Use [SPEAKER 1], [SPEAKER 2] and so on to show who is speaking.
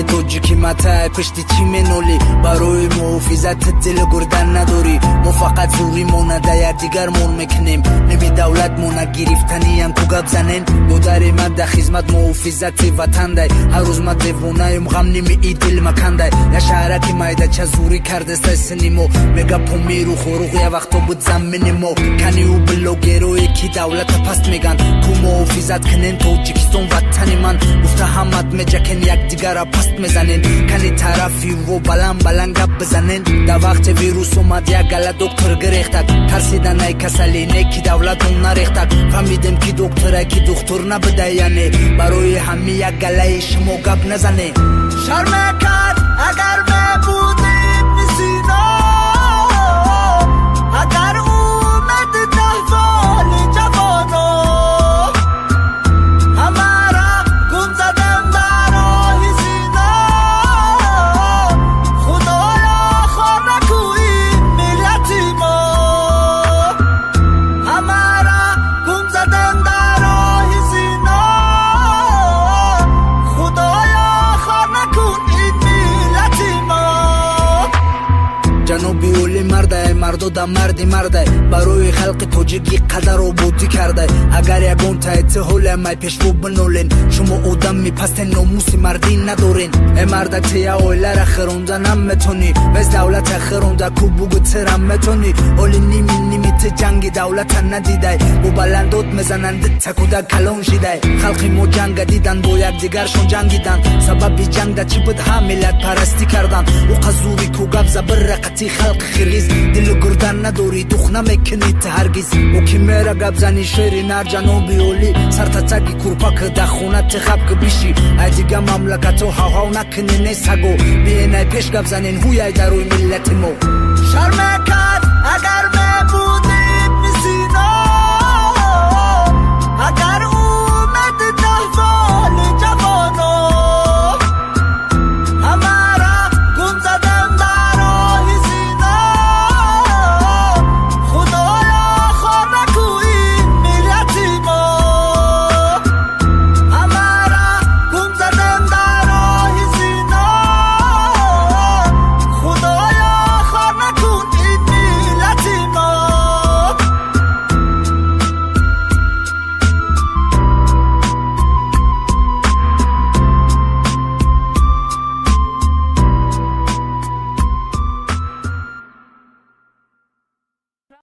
[SPEAKER 1] خلق توجیکی متای پشتی چی منولی برای محافظت دل گردن نداری ما فقط زوری مونده یا دیگر مون میکنیم نمی دولت مونا گرفتنی هم تو گب زنین دو داری من در خدمت محافظت وطن دی هر روز من دیوونایم غم نمی ای دل مکنده یا شهرکی مایده چه زوری کرده سنیمو میگه پومیرو خوروغ یا وقتا بود زمینیمو کنی و بلوگروی کی دولت پست میگن کو محافظت کنین توجیکستان وطنی من گفته همت میجکن یک دیگر را پست میزنین کنی طرفی و بلند گپ بزنین در وقت ویروس اومد یک گله دکتر گریختک ترسیدن ای کسلی نه کی دولت اون نریختک فهمیدیم کی دکتره کی دکتر نبده یعنی برای همه یک گله شما گپ نزنه شرم کرد اگر بودیم نسینا اگر اومد تحوال جوانا همارا گم زدم در راه سینا خدایا خواه نکو این ملتی ما همارا گم زدم در راه سینا خدایا خواه نکو این ملتی ما جنوبی اولی مرده مردو دا مرده برای خلق توجیکی قدر و بودی کرده اگر یکون تایت حول مای پیشو بنولین شما آدم میپستین ناموسی مردی ندارین ای مرده تیا اویله را خروندن هم میتونی وز دولت خرونده کو بگو ترم میتونی اولی نیمی ت جنگی دولت ندیده بو بلندوت میزنند تکوده کلون شیده خلقی مو جنگ دیدن با یک دیگرشون جنگیدن سبب جنگ دا چی بود حاملت پرستی کردن و قزوری کو گب زبر رقتی خلق خریز دل گردن نداری دخ نمیکنی هرگز او کی میره گب زنی شیری نر جنوبی اولی سرتتگی کرپک در خونه تخب که بیشی ای دیگه مملکتو هاو نکنی نیسگو بینای پیش گب زنین هویای دروی ملت مو شرم کرد